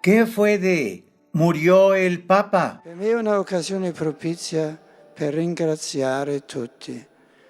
¿Qué fue de murió el Papa? Per me è un'occasione propizia per ringraziare tutti,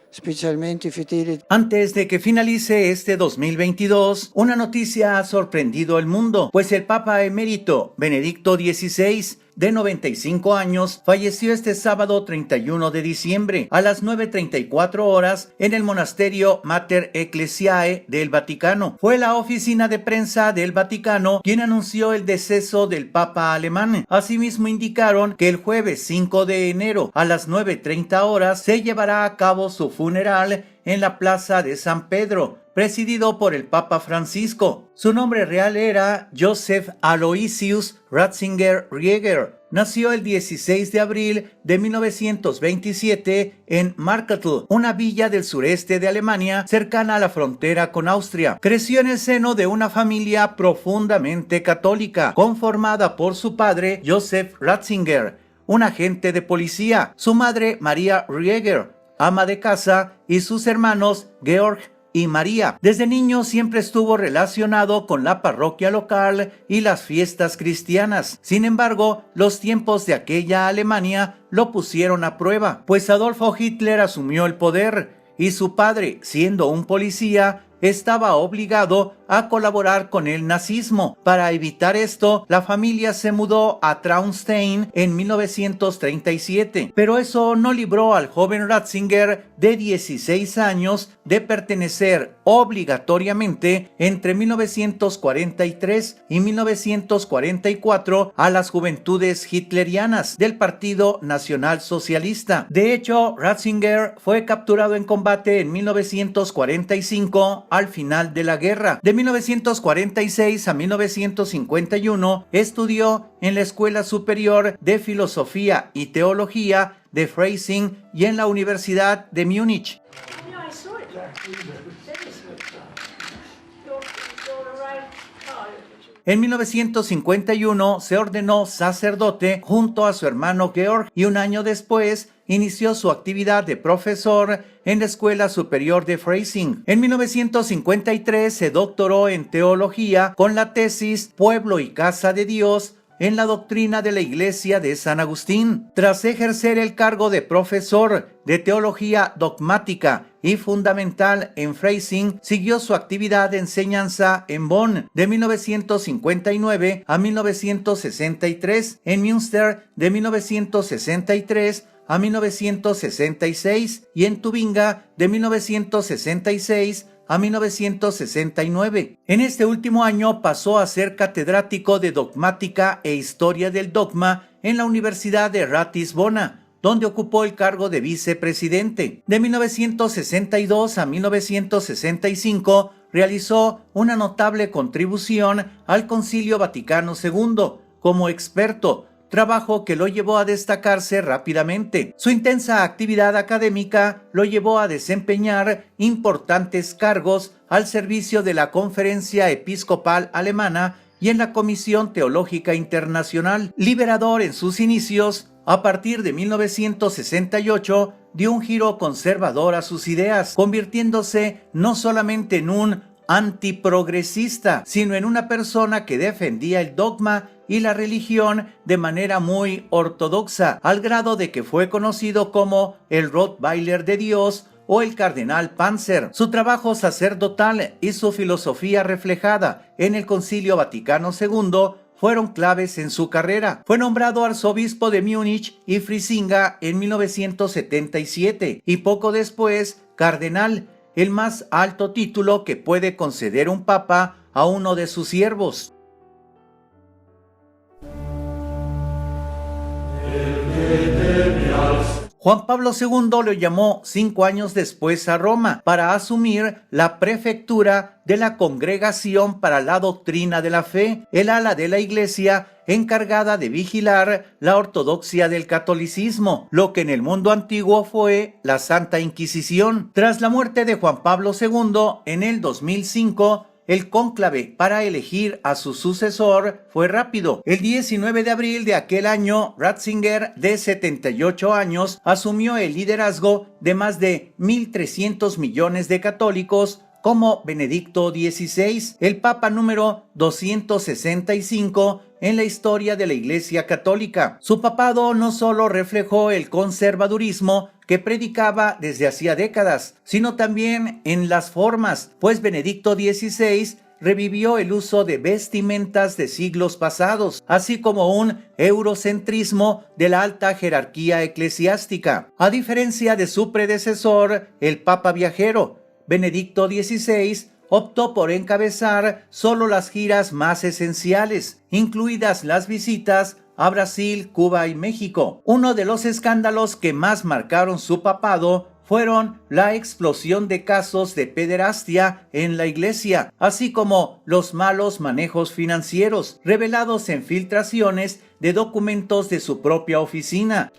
specialmente i fedeli. Antes de que finalice este 2022, una noticia ha sorprendido el mundo, pues el Papa emérito Benedicto XVI, de 95 años, falleció este sábado 31 de diciembre a las 9:34 horas en el monasterio Mater Ecclesiae del Vaticano. Fue la oficina de prensa del Vaticano quien anunció el deceso del Papa alemán. Asimismo indicaron que el jueves 5 de enero a las 9:30 horas se llevará a cabo su funeral en la Plaza de San Pedro, presidido por el Papa Francisco. Su nombre real era Joseph Aloysius Ratzinger Rieger. Nació el 16 de abril de 1927 en Marktl, una villa del sureste de Alemania, cercana a la frontera con Austria. Creció en el seno de una familia profundamente católica, conformada por su padre, Joseph Ratzinger, un agente de policía, su madre, María Rieger, ama de casa, y sus hermanos, Georg y María. Desde niño siempre estuvo relacionado con la parroquia local y las fiestas cristianas. Sin embargo, los tiempos de aquella Alemania lo pusieron a prueba, pues Adolfo Hitler asumió el poder y su padre, siendo un policía, estaba obligado a colaborar con el nazismo. Para evitar esto, la familia se mudó a Traunstein en 1937, pero eso no libró al joven Ratzinger de 16 años de pertenecer obligatoriamente entre 1943 y 1944 a las juventudes hitlerianas del Partido Nacional Socialista. De hecho, Ratzinger fue capturado en combate en 1945 al final de la guerra. De 1946 a 1951 estudió en la Escuela Superior de Filosofía y Teología de Freising y en la Universidad de Múnich. En 1951 se ordenó sacerdote junto a su hermano Georg y un año después inició su actividad de profesor en la Escuela Superior de Freising. En 1953 se doctoró en teología con la tesis Pueblo y Casa de Dios en la doctrina de la Iglesia de San Agustín. Tras ejercer el cargo de profesor de teología dogmática y fundamental en Freising, siguió su actividad de enseñanza en Bonn de 1959 a 1963, en Münster de 1963 a 1966 y en Tubinga de 1966 a 1969. En este último año pasó a ser catedrático de dogmática e historia del dogma en la Universidad de Ratisbona, donde ocupó el cargo de vicepresidente. De 1962 a 1965 realizó una notable contribución al Concilio Vaticano II como experto, trabajo que lo llevó a destacarse rápidamente. Su intensa actividad académica lo llevó a desempeñar importantes cargos al servicio de la Conferencia Episcopal Alemana y en la Comisión Teológica Internacional. Liberador en sus inicios, a partir de 1968 dio un giro conservador a sus ideas, convirtiéndose no solamente en un antiprogresista, sino en una persona que defendía el dogma y la religión de manera muy ortodoxa, al grado de que fue conocido como el Rottweiler de Dios o el Cardenal Panzer. Su trabajo sacerdotal y su filosofía reflejada en el Concilio Vaticano II fueron claves en su carrera. Fue nombrado arzobispo de Múnich y Frisinga en 1977 y poco después cardenal, el más alto título que puede conceder un papa a uno de sus siervos. Juan Pablo II lo llamó 5 años después a Roma para asumir la prefectura de la Congregación para la Doctrina de la Fe, el ala de la Iglesia encargada de vigilar la ortodoxia del catolicismo, lo que en el mundo antiguo fue la Santa Inquisición. Tras la muerte de Juan Pablo II en el 2005, el cónclave para elegir a su sucesor fue rápido. El 19 de abril de aquel año, Ratzinger, de 78 años, asumió el liderazgo de más de 1.300 millones de católicos como Benedicto XVI, el Papa número 265 en la historia de la Iglesia Católica. Su papado no solo reflejó el conservadurismo que predicaba desde hacía décadas, sino también en las formas, pues Benedicto XVI revivió el uso de vestimentas de siglos pasados, así como un eurocentrismo de la alta jerarquía eclesiástica. A diferencia de su predecesor, el Papa Viajero, Benedicto XVI optó por encabezar solo las giras más esenciales, incluidas las visitas a Brasil, Cuba y México. Uno de los escándalos que más marcaron su papado fueron la explosión de casos de pederastia en la iglesia, así como los malos manejos financieros, revelados en filtraciones de documentos de su propia oficina.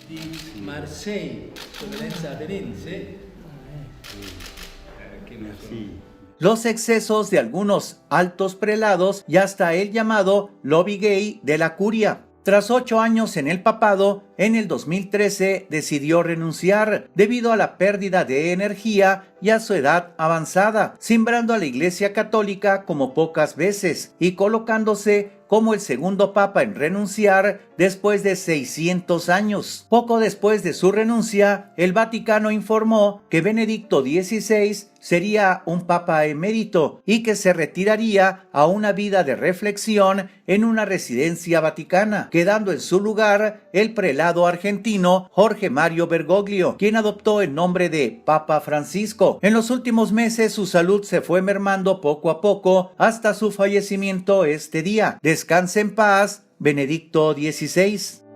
Los excesos de algunos altos prelados y hasta el llamado lobby gay de la curia. Tras 8 años en el papado, en el 2013 decidió renunciar debido a la pérdida de energía y a su edad avanzada, simbrando a la Iglesia Católica como pocas veces y colocándose como el segundo papa en renunciar después de 600 años. Poco después de su renuncia, el Vaticano informó que Benedicto XVI sería un papa emérito y que se retiraría a una vida de reflexión en una residencia vaticana, quedando en su lugar el prelado argentino Jorge Mario Bergoglio, quien adoptó el nombre de Papa Francisco. En los últimos meses su salud se fue mermando poco a poco hasta su fallecimiento este día. Descanse en paz, Benedicto XVI.